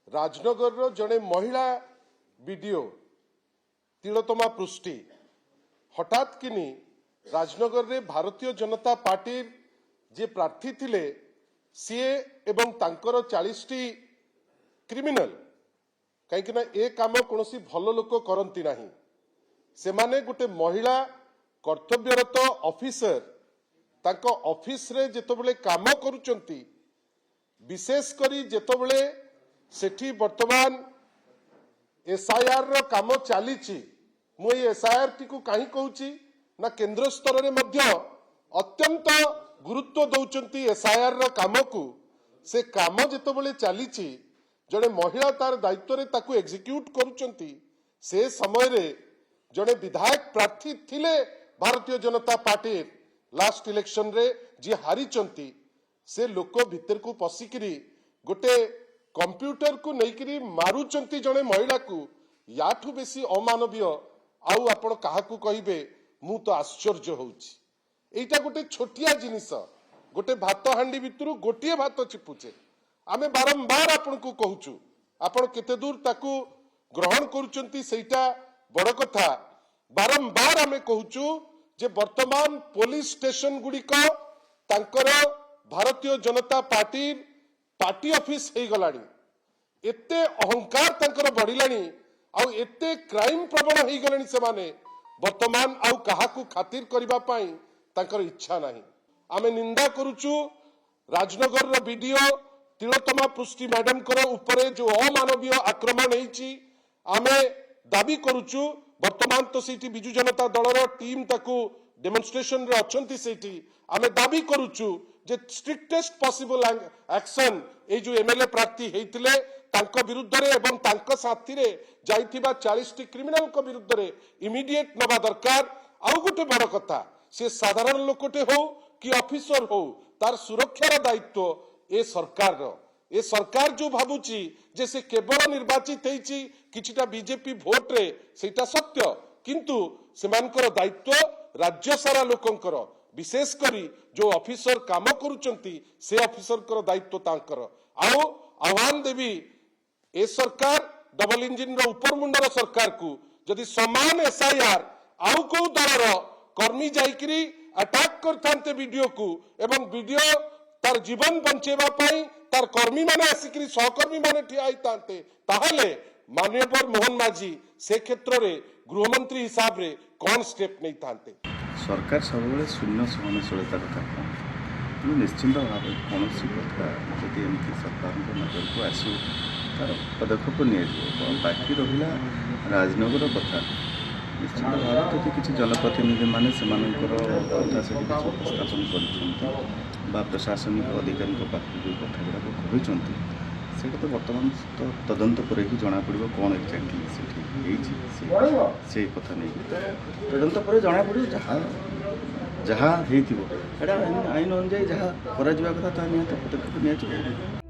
राजनगर जड़े महिला बीडीओ तिलोत्तमा पृष्टि हठात किनी राजनगर रे भारतीय जनता पार्टी जे प्रार्थी थिले सीए एवं तांकर 40टी क्रिमिनल कहीं ए काम कौन भल लोक करती नहीं से माने गोटे महिला कर्तव्यरत ऑफिसर तांको ऑफिस रे जेतबेले काम करूचंती विशेष करी जेतबेले सेठी वर्तमान एसआईआर रो काम चलीची मु एसआईआर टी को कहीं कहूची ना केंद्र स्तर रे मध्य अत्यंत गुरुत्व दौचंती एसआईआर रो काम को से काम जेतबेले चलीची जड़े महिला तार दायित्व रे ताकू एग्जीक्यूट करूचंती से समय रे जड़े विधायक प्रार्थी थिले Bharatiya Janata party last election रे जी हारी चंती से लोक भीतर को पशिकी गोटे कंप्यूटर को लेकिन मारुचंती जड़े महिला को याठू बेसी अमानवीय आउ आपण काहाकू कहिबे मु तो आश्चर्य होउची एटा गोटे छोटिया जिनिस गोटे भात हांडी भितरु गोटिए भात चिपुचे आमे बारंबार आपण को कहूचु आपण केते दूर ताकू ग्रहण करूचंती सेटा बड़ कथा बारंबार आमे कहूचु जे वर्तमान पुलिस स्टेशन गुड़िक तांकर Bharatiya Janata party party office हो गलानी एते अहंकार तांकर बढ़िलानी आउ एते क्राइम प्रवण हो गलानी से माने वर्तमान आउ काहाकू खातिर करिबा पाई तांकर इच्छा नहीं आमे निंदा करूचु राजनगर रो वीडियो तिलोत्तमा पृष्टि मैडम करो ऊपरे जो अमानवीय आक्रमण होईची आमे दाबी करूचु वर्तमान तो सीटी बिजु जनता दलर टीम ताकू डेमोन्स्ट्रेशन रे अछंती सीटी आमे दाबी करूचु जे स्ट्रिक्टेस्ट पॉसिबल एक्शन ए जो एमएलए प्रार्थी हेतिले तांको विरुद्ध रे एवं तांको साथी रे जाइथिबा 40टी क्रिमिनल को विरुद्ध रे इमीडिएट नबा दरकार आउ गोटे बड़ कथा से साधारण लोकटे हो कि ऑफिसर हो तार सुरक्षार दायित्व ए सरकार रो ए सरकार जो भाबुची जे से केवल निर्वाचित हेची किछिटा बीजेपी भोट रे सेटा सत्य किंतु सेमानकर दायित्व राज्य सारा लोकंकर विशेष करी जो ऑफिसर काम करूचंती से ऑफिसर कर दायित्व तांकर आओ आह्वान देवी ए सरकार डबल इंजिन रो ऊपर मुंडर सरकार को जदि समान एसआईआर आउ को दलर कर्मी जाइकरी अटैक करथांते वीडियो को एवं वीडियो तार जीवन बंचेबा पाई तार कर्मी माने आसिकरी सहकर्मी माने ठिया होइतांते ताहले माननीय मोहन माझी से क्षेत्र रे गृहमंत्री हिसाब रे कौन स्टेप नहीं थांते सरकार सब शून्य सहनशीलता कथा कहते निश्चिंत भाव कौन कथा जदि एमती सरकार नजर को आसू तार पदक्षेप नि बाकी रहा राजनगर कथा निश्चित भाव जदि किसी जनप्रतिनिधि मैंने कथा से उपस्थापन कर प्रशासनिक अधिकारी पाखे जो कथा गुड़ाक कहते सेटा तो बर्तमान तो तदंत पर ही जना पड़ो कौन एक्जाक्टली से कथा नहीं तदंत पर जना पड़ो जहाँ जहाँ आईन अनुजाई जहाँ करा कथा निहत पदक्षेप नि